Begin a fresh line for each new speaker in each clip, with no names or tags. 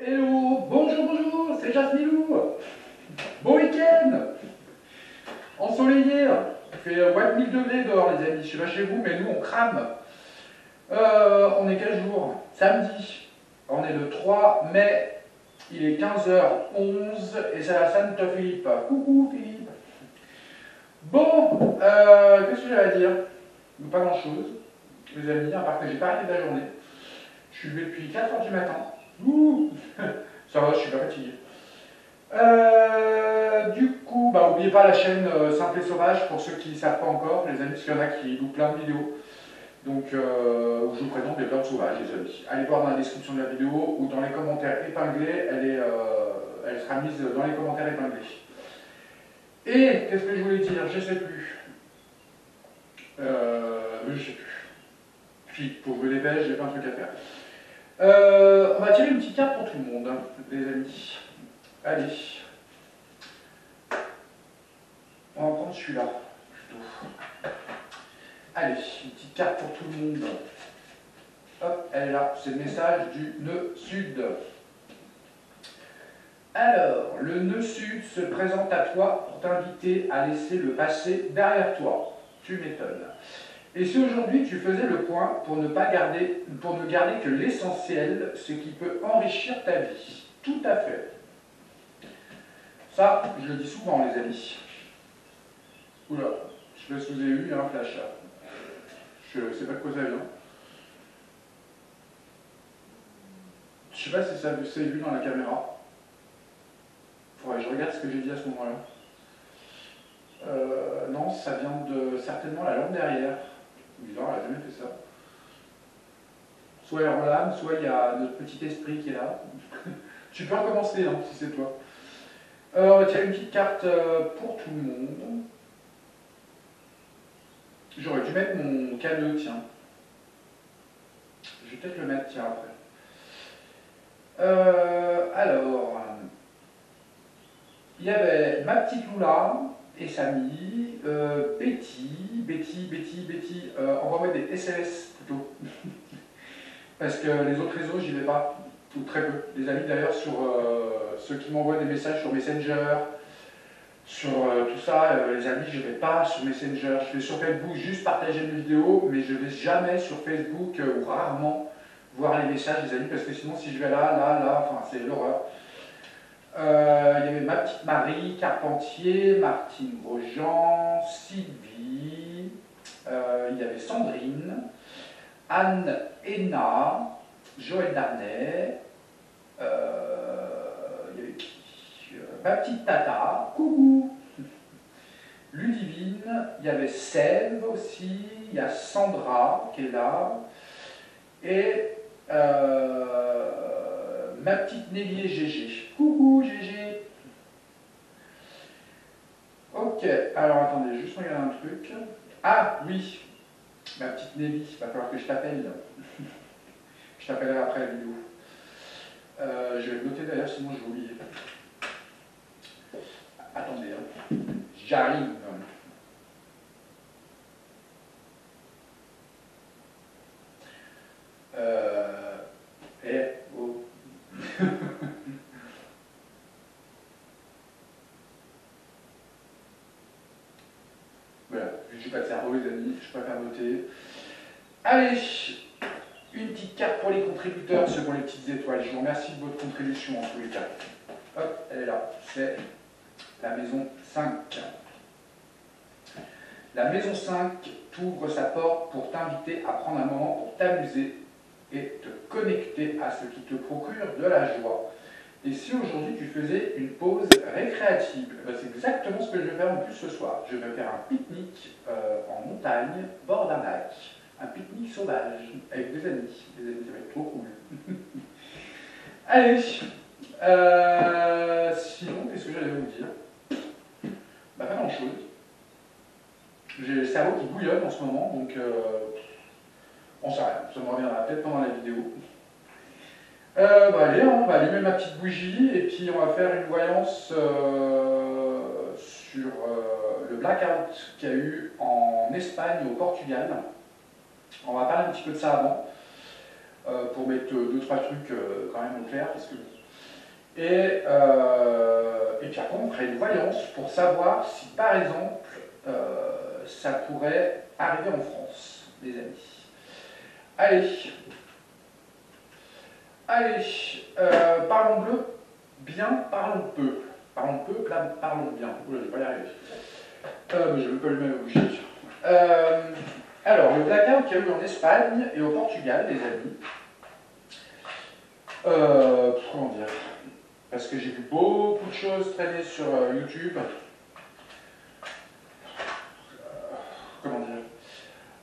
Hello, bonjour, bonjour, c'est Jasmilou. Bon week-end, ensoleillé. Il fait moins de 1000 degrés dehors, les amis. Je sais pas chez vous, mais nous, on crame. On est quel jour? Samedi. On est le 3 mai. Il est 15h11 et c'est la Sainte-Philippe. Coucou, Philippe. Bon, qu'est-ce que j'allais dire? Pas grand-chose, les amis, à part que j'ai pas arrêté de la journée. Je suis levé depuis 4h du matin. Ouh. Ça va, je suis pas fatigué. Du coup, bah, n'oubliez pas la chaîne Simple et Sauvage pour ceux qui ne savent pas encore, les amis, parce qu'il y en a qui louent plein de vidéos. Donc, je vous présente des plantes sauvages, les amis. Allez voir dans la description de la vidéo ou dans les commentaires épinglés, elle sera mise dans les commentaires épinglés. Et qu'est-ce que je voulais dire? Je sais plus. Je sais plus. Puis, faut que je me dépêche, j'ai plein de trucs à faire. On va tirer une petite carte pour tout le monde, hein, les amis. Allez. On va prendre celui-là, plutôt. Allez, une petite carte pour tout le monde. Hop, elle est là. C'est le message du nœud sud. Alors, le nœud sud se présente à toi pour t'inviter à laisser le passé derrière toi. Tu m'étonnes. Et si aujourd'hui tu faisais le point pour ne garder que l'essentiel, ce qui peut enrichir ta vie. Tout à fait. Ça, je le dis souvent, les amis. Oula, je sais pas si vous avez eu un flash là. Je sais pas de quoi ça vient. Je sais pas si ça s'est vu dans la caméra. Faudrait que je regarde ce que j'ai dit à ce moment-là. Non, ça vient de certainement la lampe derrière. Bizarre, elle n'a jamais fait ça. Soit elle relâme, soit il y a notre petit esprit qui est là. Tu peux recommencer hein, si c'est toi. On va tirer une petite carte pour tout le monde. J'aurais dû mettre mon cadeau, tiens. Je vais peut-être le mettre, tiens, après. Alors, il y avait ma petite Loula et Samy, Betty, envoie-moi des SMS plutôt. Parce que les autres réseaux, j'y vais pas, ou très peu. Les amis d'ailleurs, sur ceux qui m'envoient des messages sur Messenger, sur tout ça, les amis, je vais pas sur Messenger. Je vais sur Facebook juste partager mes vidéos, mais je vais jamais sur Facebook ou rarement voir les messages des amis, parce que sinon si je vais là, enfin c'est l'horreur. Il y avait ma petite Marie, Carpentier, Martine Grosjean, Sylvie, il y avait Sandrine, Anne Héna, Joël Darnay, il y avait qui ma petite Tata, coucou, Ludivine, il y avait Sève aussi, il y a Sandra qui est là, et ma petite Nelly et Gégé. Coucou Gégé. Ok, alors attendez, juste regarder un truc. Ah oui, ma petite Nelly, il va falloir que je t'appelle. Je t'appellerai après la vidéo. Je vais le noter d'ailleurs, sinon je vais oublier. Attendez, hein. J'arrive. Oh. Voilà, je suis pas de cerveau les amis, je préfère noter. Allez, une petite carte pour les contributeurs selon les petites étoiles. Je vous remercie de votre contribution en tous les cas. Hop, elle est là, c'est la maison 5. La maison 5 t'ouvre sa porte pour t'inviter à prendre un moment pour t'amuser et te connecter à ce qui te procure de la joie. Et si aujourd'hui tu faisais une pause récréative, ben c'est exactement ce que je vais faire en plus ce soir. Je vais faire un pique-nique en montagne, bord d'un lac, un pique-nique sauvage avec des amis. Des amis, ça va être trop cool. Allez, sinon, qu'est-ce que j'allais vous dire? Bah, pas grand-chose. J'ai le cerveau qui bouillonne en ce moment, donc on sait rien. Ça me reviendra peut-être pendant la vidéo. Bah allez, on va allumer ma petite bougie et puis on va faire une voyance sur le blackout qu'il y a eu en Espagne, au Portugal. On va parler un petit peu de ça avant, pour mettre 2-3 trucs quand même au clair, parce que Et puis après, on ferait une voyance pour savoir si, par exemple, ça pourrait arriver en France, les amis. Allez, parlons bleu, bien, parlons peu. Parlons peu, là, parlons bien. Oula, je vais pas y arriver. Mais je ne veux pas le même bougie. Alors, le blackout qu'il y a eu en Espagne et au Portugal, les amis. Comment dire? Parce que j'ai vu beaucoup de choses traîner sur YouTube. Comment dire?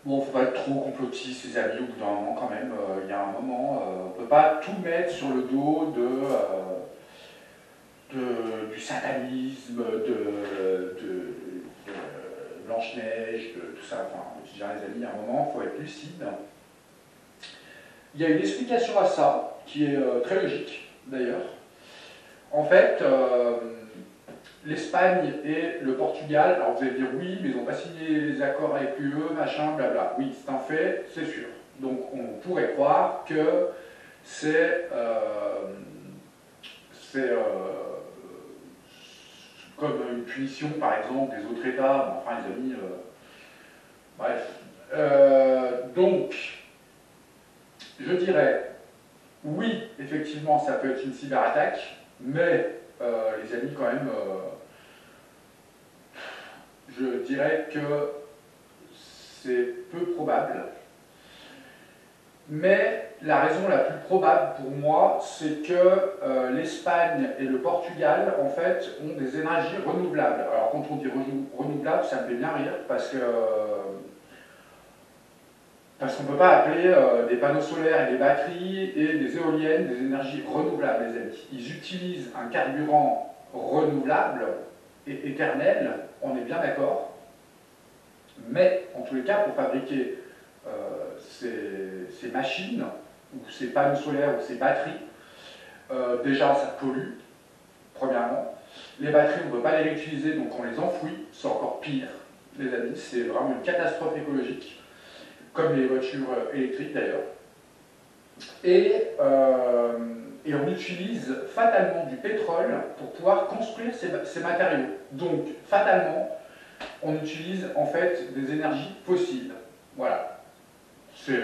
Bon, faut pas être trop complotiste, les amis, au bout d'un moment, quand même. Il y a un moment, on peut pas tout mettre sur le dos du satanisme, de Blanche-Neige, de tout ça. Enfin, je dirais, les amis, il y a un moment, il faut être lucide. Il y a une explication à ça, qui est très logique, d'ailleurs. En fait, l'Espagne et le Portugal, alors vous allez dire oui, mais ils n'ont pas signé les accords avec l'UE, machin, blabla. Oui, c'est un fait, c'est sûr. Donc on pourrait croire que c'est comme une punition, par exemple, des autres États. Enfin, les amis, bref. Donc, je dirais, oui, effectivement, ça peut être une cyberattaque, mais les amis, quand même, je dirais que c'est peu probable. Mais la raison la plus probable pour moi, c'est que l'Espagne et le Portugal, en fait, ont des énergies renouvelables. Alors, quand on dit renouvelable, ça me fait bien rire, parce qu'on ne peut pas appeler des panneaux solaires et des batteries et des éoliennes des énergies renouvelables, les amis. Ils utilisent un carburant renouvelable et éternel, on est bien d'accord, mais en tous les cas, pour fabriquer ces machines, ou ces panneaux solaires, ou ces batteries, déjà ça pollue, premièrement. Les batteries, on ne peut pas les réutiliser, donc on les enfouit, c'est encore pire, les amis, c'est vraiment une catastrophe écologique. Comme les voitures électriques d'ailleurs. Et on utilise fatalement du pétrole pour pouvoir construire ces matériaux. Donc, fatalement, on utilise en fait des énergies fossiles. Voilà. C'est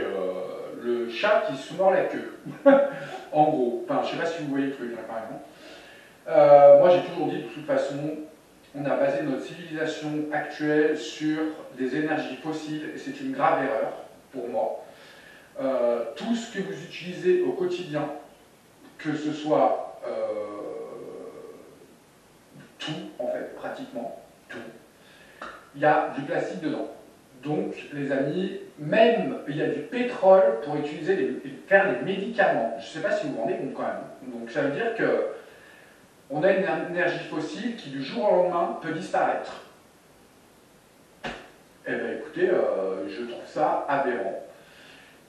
le chat qui se mord la queue. En gros. Enfin, je ne sais pas si vous voyez le truc, là, par exemple. Moi, j'ai toujours dit, de toute façon, on a basé notre civilisation actuelle sur des énergies fossiles, et c'est une grave erreur, pour moi. Tout ce que vous utilisez au quotidien, que ce soit tout, en fait, pratiquement tout, il y a du plastique dedans. Donc, les amis, même il y a du pétrole pour faire des médicaments. Je ne sais pas si vous vous rendez compte quand même. Donc, ça veut dire que on a une énergie fossile qui, du jour au lendemain, peut disparaître. Eh bien, écoutez, je trouve ça aberrant.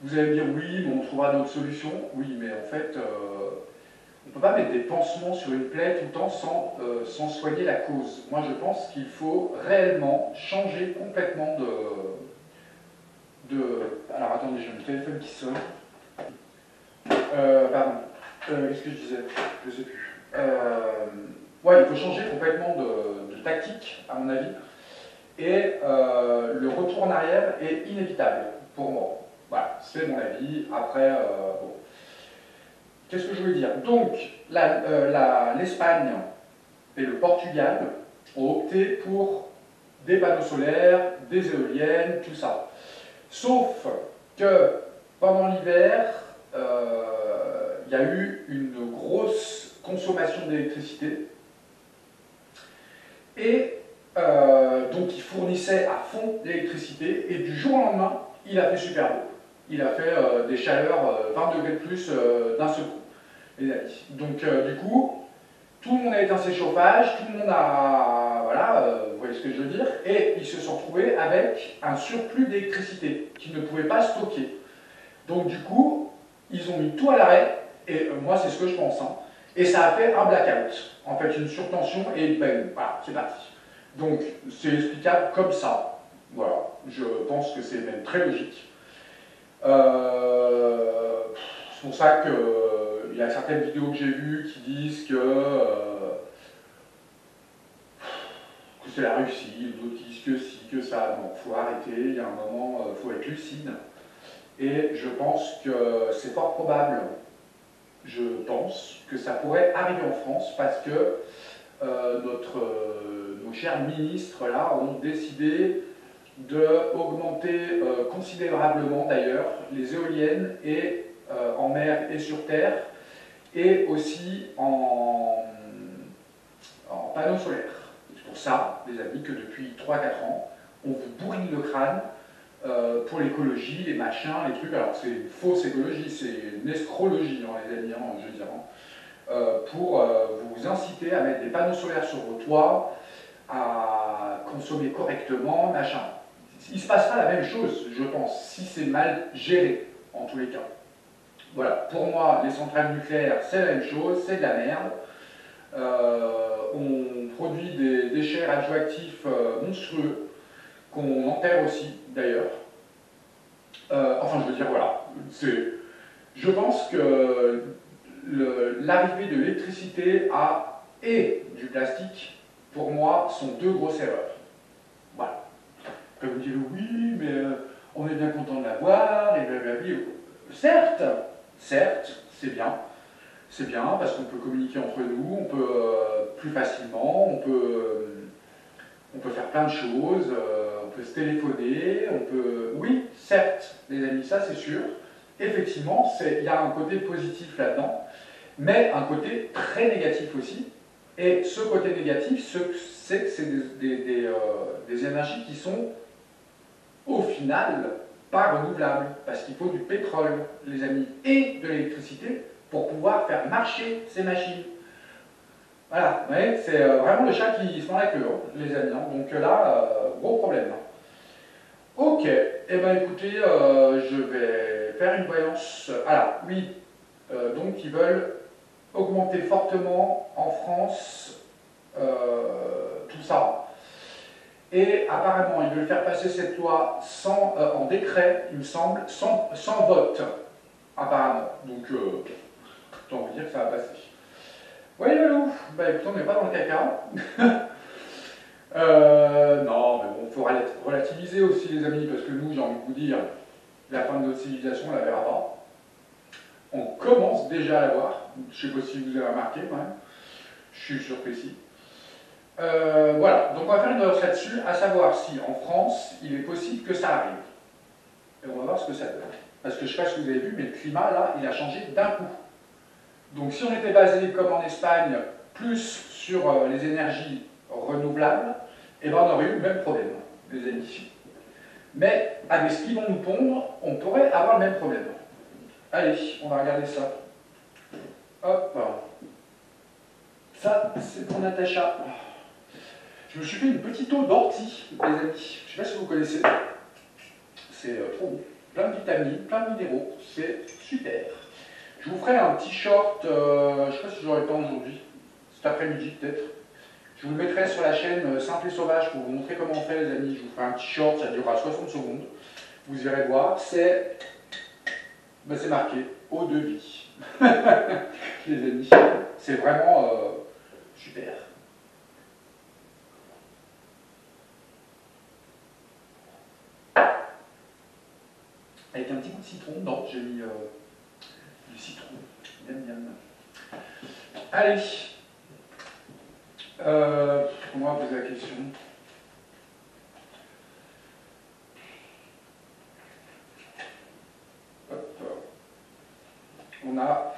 Vous allez me dire, oui, mais on trouvera d'autres solutions. Oui, mais en fait, on ne peut pas mettre des pansements sur une plaie tout le temps sans soigner la cause. Moi, je pense qu'il faut réellement changer complètement Alors, attendez, j'ai mon téléphone qui sonne. Pardon. Qu'est-ce que je disais? Je ne sais plus. Ouais, il faut changer complètement de tactique, à mon avis. Et le retour en arrière est inévitable, pour moi. Voilà, c'est mon avis. Après, bon. Qu'est-ce que je voulais dire? Donc, l'Espagne et le Portugal ont opté pour des panneaux solaires, des éoliennes, tout ça. Sauf que pendant l'hiver, il y a eu une grosse consommation d'électricité. Et donc il fournissait à fond d'électricité, et du jour au lendemain, il a fait super beau. Il a fait des chaleurs 20 degrés de plus d'un seul coup, les amis. Donc du coup, tout le monde a éteint ses chauffages, tout le monde a... Voilà, vous voyez ce que je veux dire, et ils se sont retrouvés avec un surplus d'électricité qu'ils ne pouvaient pas stocker. Donc du coup, ils ont mis tout à l'arrêt, et moi c'est ce que je pense, hein, et ça a fait un blackout, en fait une surtension, et ben voilà, c'est parti. Donc c'est explicable comme ça, voilà, je pense que c'est même très logique. C'est pour ça qu'il y y a certaines vidéos que j'ai vues qui disent que c'est la Russie, d'autres disent que si, que ça. Non, il faut arrêter, il y a un moment, il faut être lucide. Et je pense que c'est fort probable, je pense, que ça pourrait arriver en France parce que nos chers ministres là ont décidé d'augmenter considérablement d'ailleurs les éoliennes et, en mer et sur terre, et aussi en panneaux solaires. C'est pour ça, les amis, que depuis 3-4 ans, on vous bourrine le crâne pour l'écologie, les machins, les trucs. Alors c'est une fausse écologie, c'est une escrologie, hein, les amis, je veux dire, pour vous inciter à mettre des panneaux solaires sur vos toits, à consommer correctement, machin. Il ne se passera la même chose, je pense, si c'est mal géré, en tous les cas. Voilà, pour moi, les centrales nucléaires, c'est la même chose, c'est de la merde. On produit des déchets radioactifs monstrueux, qu'on enterre aussi, d'ailleurs. Enfin, je veux dire, voilà. Je pense que l'arrivée de l'électricité et du plastique, pour moi, sont deux grosses erreurs. Voilà. Après, vous me direz, oui, mais on est bien content de l'avoir, et blablabla. Certes, c'est bien. C'est bien parce qu'on peut communiquer entre nous, on peut plus facilement, on peut faire plein de choses, on peut se téléphoner, on peut... Oui, certes, les amis, ça c'est sûr. Effectivement, il y a un côté positif là-dedans, mais un côté très négatif aussi. Et ce côté négatif, c'est que c'est des énergies qui sont, au final, pas renouvelables, parce qu'il faut du pétrole, les amis, et de l'électricité pour pouvoir faire marcher ces machines. Voilà, vous voyez, c'est vraiment le chat qui se prend la queue, hein, les amis. Hein. Donc là, gros problème. Hein. Ok, et eh bien écoutez, je vais faire une voyance. Alors, oui, donc ils veulent augmenter fortement en France tout ça. Et apparemment, ils veulent faire passer cette loi en décret, il me semble, sans vote, apparemment. Donc, autant vous dire que ça va passer. Oui, Valou, bah écoutez, on n'est pas dans le caca. Non, mais bon, il faut relativiser aussi, les amis, parce que nous, j'ai envie de vous dire, la fin de notre civilisation, on ne la verra pas. On commence déjà à la voir. Je ne sais pas si vous avez remarqué, quand même. Je suis surpris si. Voilà, donc on va faire une recherche là-dessus, à savoir si en France, il est possible que ça arrive. Et on va voir ce que ça donne. Parce que je ne sais pas si vous avez vu, mais le climat, là, il a changé d'un coup. Donc si on était basé, comme en Espagne, plus sur les énergies renouvelables, eh ben, on aurait eu le même problème, les amis. Mais avec ce qu'ils vont nous pondre, on pourrait avoir le même problème. Allez, on va regarder ça. Hop. Ça, c'est pour Natacha. Je me suis fait une petite eau d'ortie, les amis. Je ne sais pas si vous connaissez. C'est trop bon. Plein de vitamines, plein de minéraux. C'est super. Je vous ferai un petit short, je ne sais pas si j'aurai le temps aujourd'hui, cet après-midi peut-être. Je vous le mettrai sur la chaîne Simple et Sauvage pour vous montrer comment on fait, les amis. Je vous ferai un petit short, ça durera 60 secondes. Vous irez voir. C'est marqué eau de vie. Les amis, c'est vraiment super. Avec un petit coup de citron dedans, j'ai mis du citron. Miam, miam. Allez, on va poser la question. Hop. On a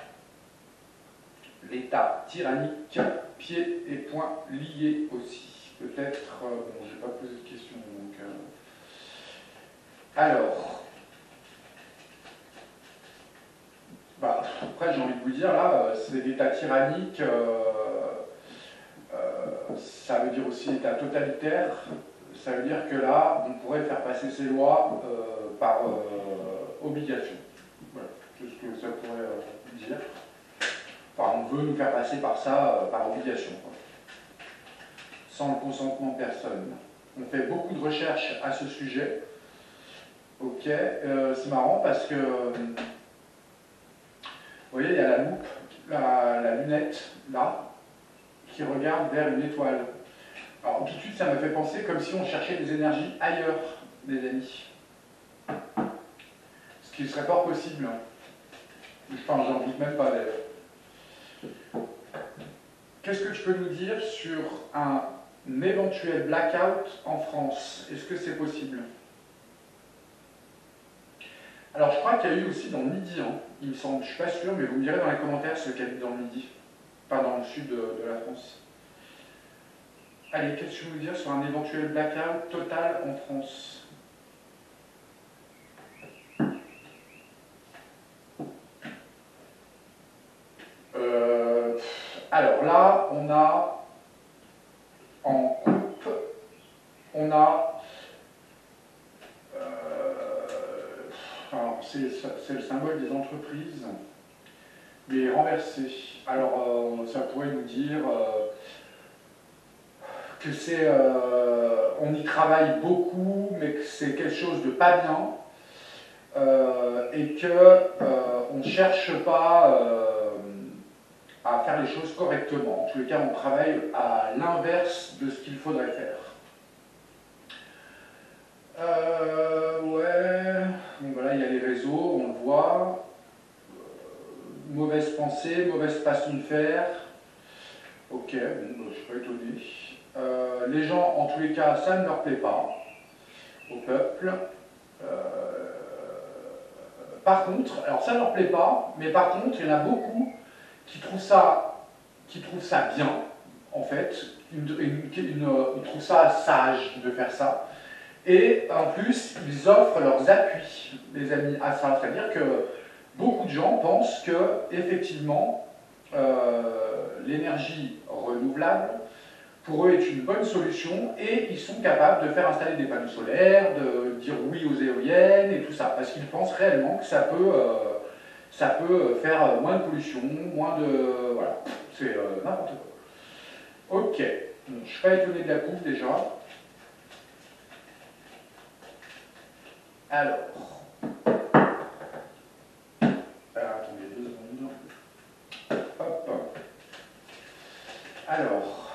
l'État tyrannique, pieds et poings liés aussi. Peut-être, bon, je n'ai pas posé de question. Donc, alors, bah, après j'ai envie de vous dire, là, c'est l'État tyrannique, ça veut dire aussi l'État totalitaire, ça veut dire que là, on pourrait faire passer ces lois par obligation. Voilà, c'est ce que ça pourrait dire. Enfin, on veut nous faire passer par ça, par obligation, quoi. Sans le consentement de personne. On fait beaucoup de recherches à ce sujet. Ok, c'est marrant parce que, vous voyez, il y a la loupe lunette, là, qui regarde vers une étoile. Alors tout de suite, ça m'a fait penser comme si on cherchait des énergies ailleurs, les amis. Ce qui ne serait pas possible. Enfin, j'en doute même pas d'ailleurs. Qu'est-ce que tu peux nous dire sur un éventuel blackout en France? Est-ce que c'est possible? Alors je crois qu'il y a eu aussi dans le Midi, hein, il me semble, je ne suis pas sûr, mais vous me direz dans les commentaires ceux qui habitent dans le Midi, pas dans le sud de la France. Allez, qu'est-ce que tu veux nous dire sur un éventuel blackout total en France? Alors là, on a en coupe, on a, alors c'est le symbole des entreprises, mais renversé. Alors ça pourrait nous dire que c'est, on y travaille beaucoup, mais que c'est quelque chose de pas bien, et que on ne cherche pas à faire les choses correctement. En tous les cas, on travaille à l'inverse de ce qu'il faudrait faire. Ouais, bon, voilà, il y a les réseaux, on le voit. Mauvaise pensée, mauvaise façon de faire. Ok, bon, je ne suis pas étonné. Les gens, en tous les cas, ça ne leur plaît pas, au peuple. Par contre, alors ça ne leur plaît pas, mais par contre, il y en a beaucoup qui trouvent ça bien, en fait. Ils trouvent ça sage de faire ça. Et en plus, ils offrent leurs appuis, les amis, à ça. C'est-à-dire que beaucoup de gens pensent que, effectivement, l'énergie renouvelable, pour eux, est une bonne solution et ils sont capables de faire installer des panneaux solaires, de dire oui aux éoliennes et tout ça, parce qu'ils pensent réellement que ça peut faire moins de pollution, moins de... Voilà, c'est n'importe quoi. Ok, bon, je ne suis pas étonné de la coupe déjà. Alors, attendez 2 secondes. Hop. Alors,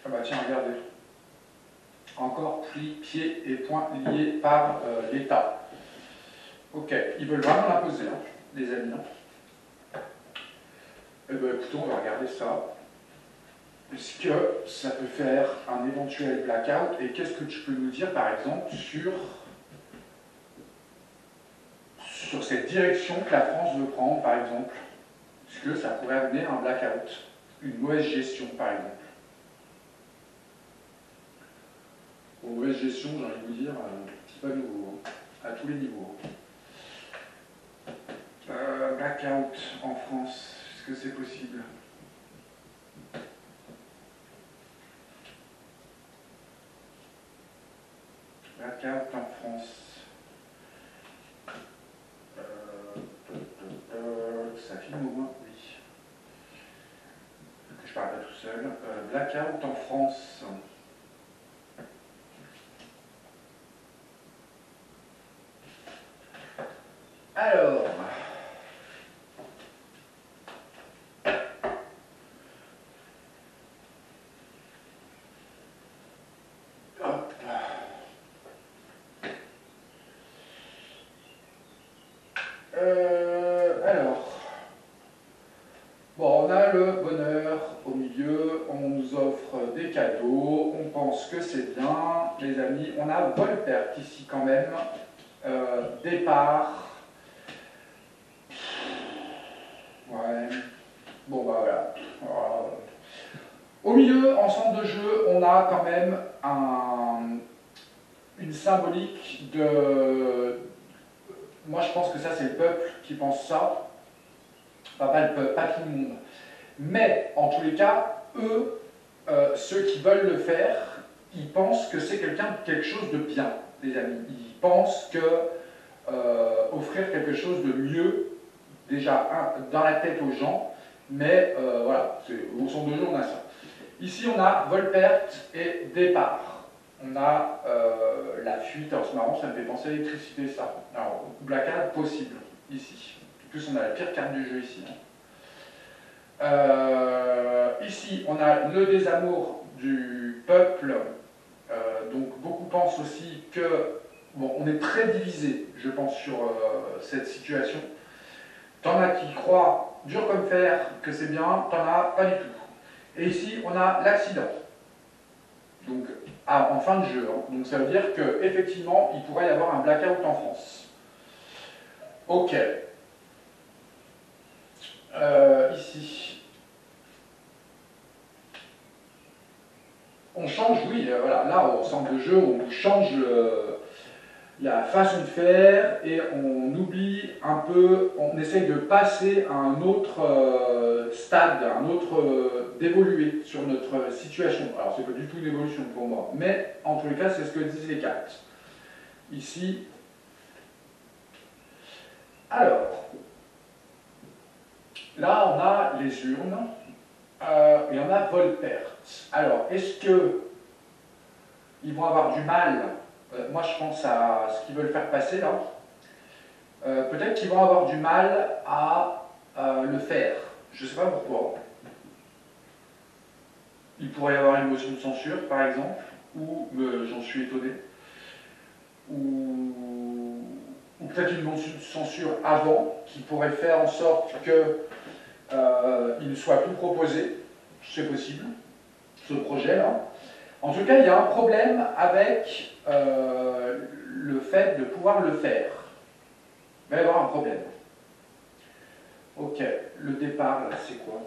ah bah tiens, regardez. Encore plis, pieds et poings liés par l'État. Ok, ils veulent vraiment l'imposer, hein, les amis. Eh bien, écoutez, on va regarder ça. Est-ce que ça peut faire un éventuel blackout? Et qu'est-ce que tu peux nous dire, par exemple, sur cette direction que la France veut prendre, par exemple? Est-ce que ça pourrait amener un blackout? Une mauvaise gestion, par exemple? Bon, mauvaise gestion, j'ai envie de vous dire, c'est pas nouveau, hein, à tous les niveaux. Blackout en France, est-ce que c'est possible? Blackout en France. Ça filme au moins? Oui. Que je parle pas tout seul. Blackout en France. Alors. Hop. Alors. Bon, on a le bonheur au milieu, on nous offre des cadeaux, on pense que c'est bien, les amis. On a Volpert ici quand même. Départ. Ouais. Bon, bah voilà. Au milieu, en centre de jeu, on a quand même une symbolique de... Moi, je pense que ça, c'est le peuple qui pense ça. Enfin, pas le peuple, pas tout le monde. Mais, en tous les cas, eux, ceux qui veulent le faire, ils pensent que c'est quelque chose de bien, les amis. Ils pensent que offrir quelque chose de mieux, déjà, dans la tête aux gens, mais voilà, au centre de jeu, on a ça. Ici, on a Volpert et départ. On a la fuite. Alors, c'est marrant, ça me fait penser à l'électricité, ça. Alors, blackout possible, ici. En plus, on a la pire carte du jeu ici. Ici, on a le désamour du peuple. Donc, beaucoup pensent aussi que, bon, on est très divisé, je pense, sur cette situation. T'en as qui croient, dur comme fer, que c'est bien, t'en as pas du tout. Et ici, on a l'accident. Donc, en fin de jeu. Hein. Donc, ça veut dire qu'effectivement, il pourrait y avoir un blackout en France. Ok. Ici. On change, oui, voilà. Là, au centre de jeu, on change la façon de faire et on oublie un peu, on essaye de passer à un autre stade, un autre d'évoluer sur notre situation. Alors c'est pas du tout une évolution pour moi, mais en tous les cas c'est ce que disent les cartes. Ici, alors, là on a les urnes et on a vol-perte. Alors est-ce que ils vont avoir du mal? Moi, je pense à ce qu'ils veulent faire passer là. Peut-être qu'ils vont avoir du mal à le faire. Je ne sais pas pourquoi. Il pourrait y avoir une motion de censure, par exemple, ou j'en suis étonné, ou peut-être une motion de censure avant, qui pourrait faire en sorte qu'il ne soit plus proposé. C'est possible, ce projet-là. En tout cas, il y a un problème avec le fait de pouvoir le faire. Il va y avoir un problème. Ok, le départ, là, c'est quoi?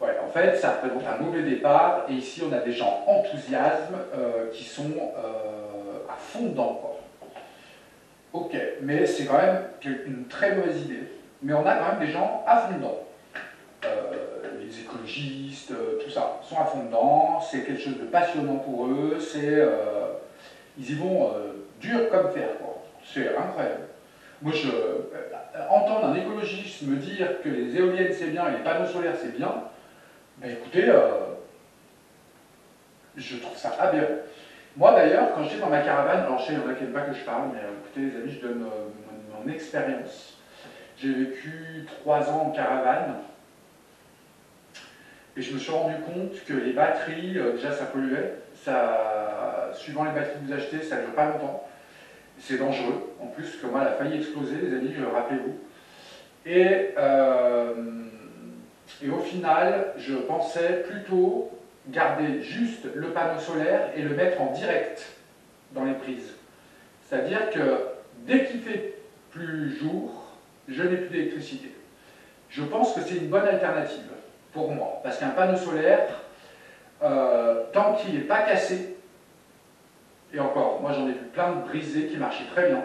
Ouais, en fait, ça représente un mauvais départ, et ici, on a des gens enthousiastes qui sont à fond dedans, quoi. Ok, mais c'est quand même une très mauvaise idée. Mais on a quand même des gens à fond dedans. Les écologistes, tout ça, sont à fond dedans, c'est quelque chose de passionnant pour eux, ils y vont dur comme fer, quoi. C'est incroyable. Moi, entendre un écologiste me dire que les éoliennes c'est bien et les panneaux solaires c'est bien, ben écoutez, je trouve ça aberrant. Moi d'ailleurs, quand j'étais dans ma caravane, alors je sais, il y en a qui n'aiment pas que je parle, mais écoutez les amis, je donne mon expérience. J'ai vécu 3 ans en caravane, et je me suis rendu compte que les batteries, déjà ça polluait, suivant les batteries que vous achetez, ça ne dure pas longtemps. C'est dangereux, en plus que moi elle a failli exploser, les amis, rappelez-vous. Et au final, je pensais plutôt garder juste le panneau solaire et le mettre en direct dans les prises. C'est-à-dire que dès qu'il fait plus jour, je n'ai plus d'électricité. Je pense que c'est une bonne alternative pour moi, parce qu'un panneau solaire, tant qu'il n'est pas cassé, et encore, moi j'en ai vu plein de brisés qui marchaient très bien,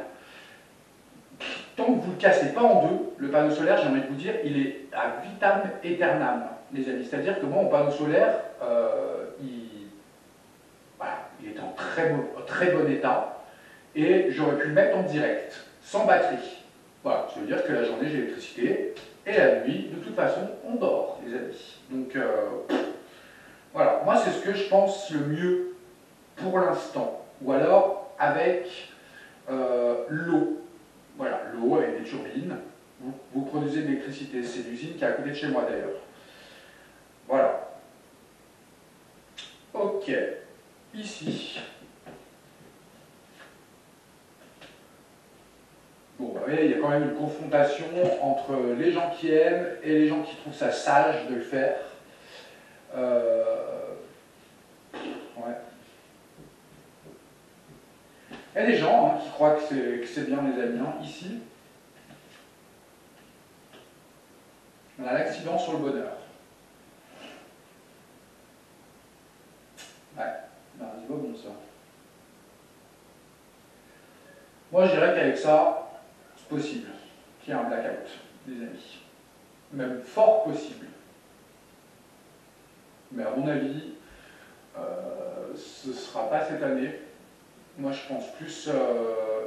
tant que vous ne le cassez pas en deux, le panneau solaire, j'aimerais vous dire, il est à vitam aeternam, les amis. C'est-à-dire que moi, mon panneau solaire, voilà, il est en très bon état, et j'aurais pu le mettre en direct, sans batterie. Voilà, ça veut dire que la journée, j'ai l'électricité, et la nuit, de toute façon, on dort, les amis. Donc, voilà, moi, c'est ce que je pense le mieux pour l'instant. Ou alors, avec l'eau. Voilà, l'eau avec des turbines. Vous produisez de l'électricité. C'est l'usine qui est à côté de chez moi, d'ailleurs. Voilà. Ok. Ici. Bon, vous voyez, il y a quand même une confrontation entre les gens qui aiment et les gens qui trouvent ça sage de le faire. Ouais. Il y a des gens qui croient que c'est bien, les amis. Ici, on a l'accident sur le bonheur. Ouais, ben, c'est pas bon ça. Moi, je dirais qu'avec ça, c'est possible qu'il y ait un blackout, les amis. Même fort possible. Mais à mon avis, ce ne sera pas cette année. Moi, je pense plus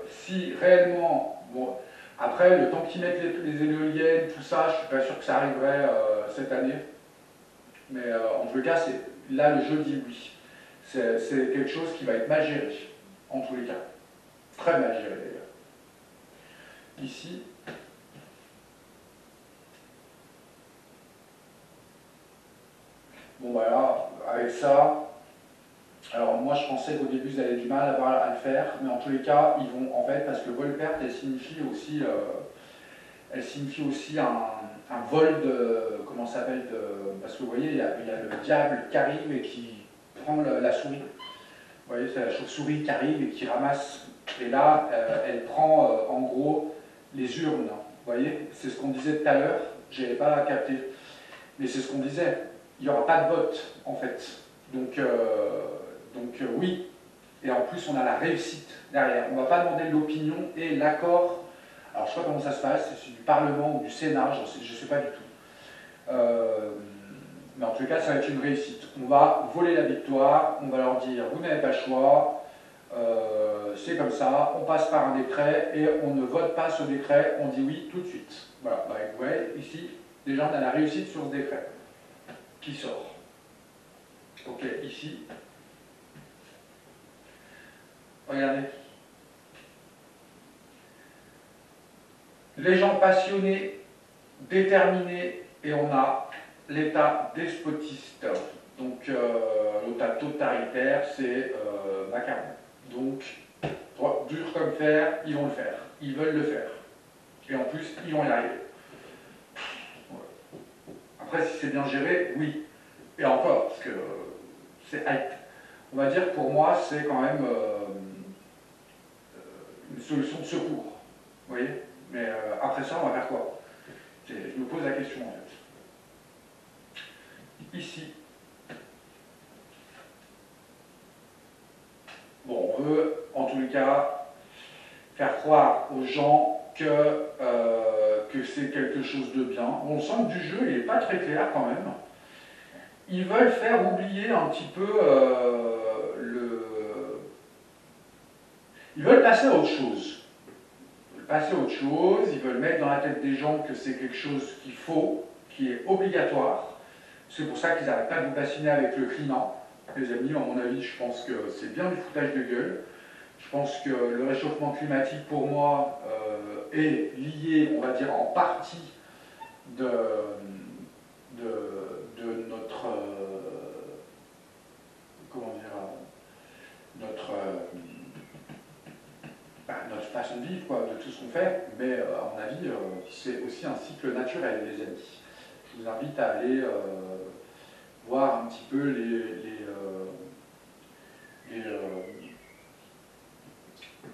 si réellement. Bon, après, le temps qu'ils mettent les éoliennes, tout ça, je ne suis pas sûr que ça arriverait cette année. Mais en tout cas, là, le jeu dit oui. C'est quelque chose qui va être mal géré. en tous les cas. Très mal géré d'ailleurs. Ici, bon voilà, avec ça, alors moi je pensais qu'au début ils avaient du mal à le faire, mais en tous les cas, ils vont, en fait, parce que vol-perte, elle signifie aussi un vol de, comment ça s'appelle, parce que vous voyez, il y a le diable qui arrive et qui prend la souris. Vous voyez, c'est la chauve-souris qui arrive et qui ramasse, et là, elle prend en gros les urnes. Vous voyez, c'est ce qu'on disait tout à l'heure, je n'avais pas capté, mais c'est ce qu'on disait, il n'y aura pas de vote en fait. Donc oui, et en plus on a la réussite derrière. On ne va pas demander l'opinion et l'accord. Alors je ne sais pas comment ça se passe, c'est du Parlement ou du Sénat, je ne sais pas du tout. Mais en tout cas, ça va être une réussite. On va voler la victoire, on va leur dire vous n'avez pas le choix, c'est comme ça, on passe par un décret et on ne vote pas ce décret, on dit oui tout de suite. Voilà, bah, vous voyez, ici, déjà on a la réussite sur ce décret qui sort. Ok, ici, regardez. Les gens passionnés, déterminés, et on a l'État despotiste. Donc l'État totalitaire, c'est Macron. Donc, dur comme fer, ils vont le faire. Ils veulent le faire. Et en plus, ils vont y arriver. Après, si c'est bien géré, oui. Et encore, parce que c'est hype. On va dire que pour moi, c'est quand même une solution de secours. Vous voyez? Mais après ça, on va faire quoi? Je me pose la question en fait. Ici, bon, on veut en tous les cas faire croire aux gens que c'est quelque chose de bien. On sent que du jeu, il n'est pas très clair quand même. Ils veulent faire oublier un petit peu Ils veulent passer à autre chose. Ils veulent passer à autre chose, ils veulent mettre dans la tête des gens que c'est quelque chose qu'il faut, qui est obligatoire. C'est pour ça qu'ils n'arrêtent pas de vous bassiner avec le climat. Les amis, à mon avis, je pense que c'est bien du foutage de gueule. Je pense que le réchauffement climatique, pour moi, est lié, on va dire, en partie de notre, comment dire, notre façon de vivre, quoi, de tout ce qu'on fait, mais à mon avis, c'est aussi un cycle naturel, les amis. Je vous invite à aller voir un petit peu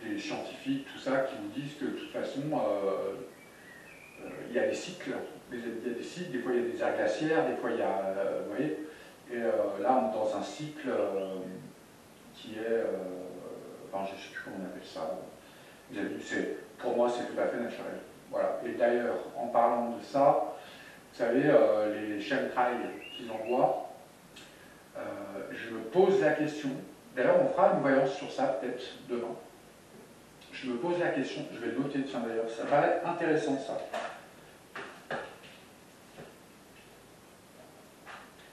les scientifiques, tout ça, qui vous disent que de toute façon, il y a des cycles. Il y a des cycles, des fois il y a des aires glaciaires, des fois il y a, vous voyez, et là on est dans un cycle qui est, enfin je ne sais plus comment on appelle ça, vous avez vu, pour moi c'est tout à fait naturel. Voilà. Et d'ailleurs, en parlant de ça, vous savez, les chemtrails qu'ils envoient, je me pose la question, d'ailleurs on fera une voyance sur ça peut-être demain, je me pose la question, je vais le noter, tiens d'ailleurs, ça va être intéressant ça.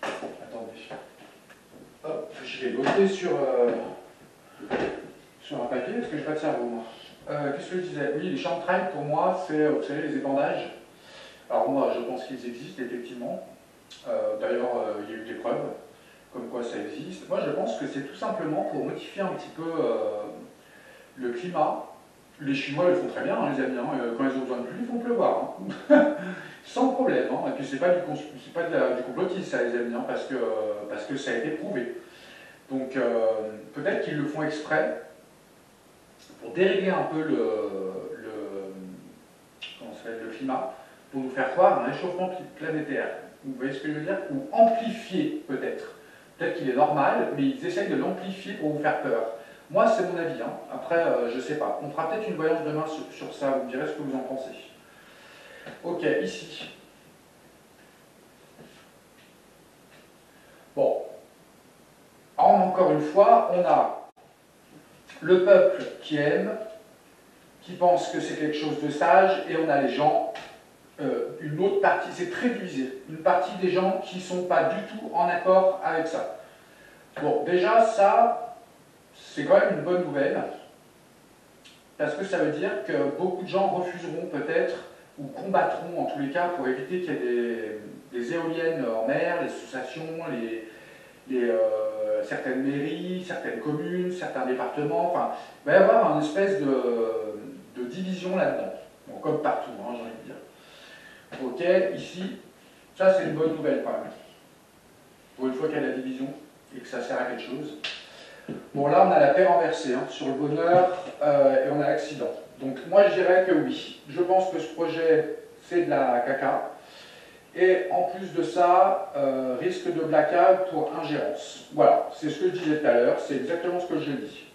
Attendez. Hop, je vais noter sur un papier parce que je n'ai pas de cerveau moi. Qu'est-ce que je disais? Oui, les chemtrails pour moi, c'est, vous savez, les épandages. Alors moi, je pense qu'ils existent effectivement. D'ailleurs, il y a eu des preuves comme quoi ça existe. Moi, je pense que c'est tout simplement pour modifier un petit peu le climat. Les Chinois le font très bien, hein, les amis. Hein. Quand ils ont besoin de pluie, ils font pleuvoir. Hein. Sans problème. Hein. Et puis, c'est pas du complotisme, ça, les amis, hein, parce que ça a été prouvé. Donc, peut-être qu'ils le font exprès pour dérégler un peu le climat, pour nous faire croire à un réchauffement planétaire. Vous voyez ce que je veux dire? Ou amplifier, peut-être. Peut-être qu'il est normal, mais ils essayent de l'amplifier pour vous faire peur. Moi, c'est mon avis. Hein. Après, je ne sais pas. On fera peut-être une voyance demain sur ça. Vous me direz ce que vous en pensez. Ok, ici. Bon. Encore une fois, on a le peuple qui aime, qui pense que c'est quelque chose de sage, et on a les gens, une autre partie, c'est très divisé, une partie des gens qui ne sont pas du tout en accord avec ça. Bon, déjà, ça, c'est quand même une bonne nouvelle, parce que ça veut dire que beaucoup de gens refuseront peut-être, ou combattront en tous les cas, pour éviter qu'il y ait des éoliennes en mer, les associations, certaines mairies, certaines communes, certains départements, enfin, il va y avoir une espèce de division là-dedans, bon, comme partout, hein, j'ai envie de dire. Ok, ici, ça c'est une bonne nouvelle quand même, pour une fois qu'il y a la division et que ça sert à quelque chose. Bon, là on a la paix renversée hein, sur le bonheur et on a l'accident. Donc moi je dirais que oui, je pense que ce projet c'est de la caca. Et en plus de ça, risque de blackout pour ingérence. Voilà, c'est ce que je disais tout à l'heure, c'est exactement ce que je dis.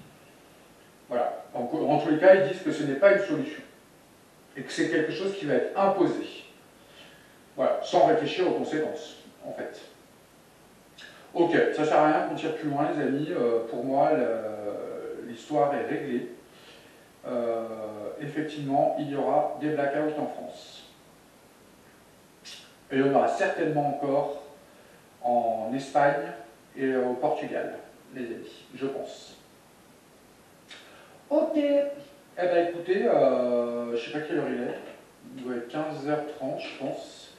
Voilà, en tous les cas, ils disent que ce n'est pas une solution. Et que c'est quelque chose qui va être imposé. Voilà, sans réfléchir aux conséquences, en fait. Ok, ça sert à rien qu'on tire plus loin, les amis. Pour moi, l'histoire est réglée. Effectivement, il y aura des blackouts en France. Et il y en aura certainement encore en Espagne et au Portugal, les amis, je pense. Ok. Eh bien écoutez, je ne sais pas quelle heure il est. Il doit être 15h30, je pense.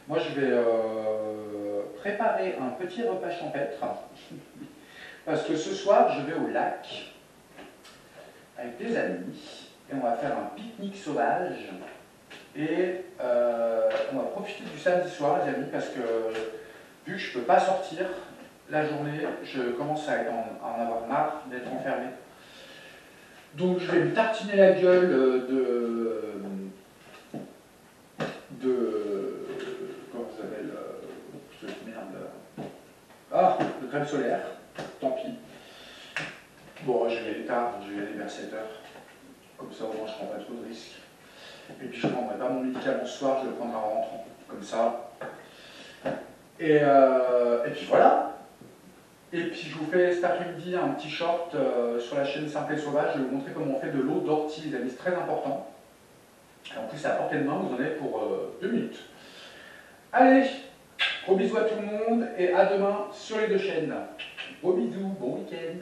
Moi, je vais préparer un petit repas champêtre. Parce que ce soir, je vais au lac avec des amis. Et on va faire un pique-nique sauvage. Et on va profiter du samedi soir, les amis, parce que vu que je ne peux pas sortir la journée, je commence à en avoir marre d'être enfermé. Donc je vais me tartiner la gueule comment ça s'appelle merde. Ah, de crème solaire, tant pis. Bon, je vais y aller tard, je vais y aller vers 7h. Comme ça, au moins, je ne prends pas trop de risques. Et puis, je ne prendrai pas mon médicament ce soir, je le prendrai en rentrant. Comme ça. Et puis voilà. Et puis, je vous fais cet après-midi un petit short sur la chaîne Simple et Sauvage. Je vais vous montrer comment on fait de l'eau d'ortie, les amis, c'est très important. Et en plus, c'est à portée de main, vous en avez pour 2 minutes. Allez, gros bisous à tout le monde et à demain sur les deux chaînes. Gros bisous, bon week-end.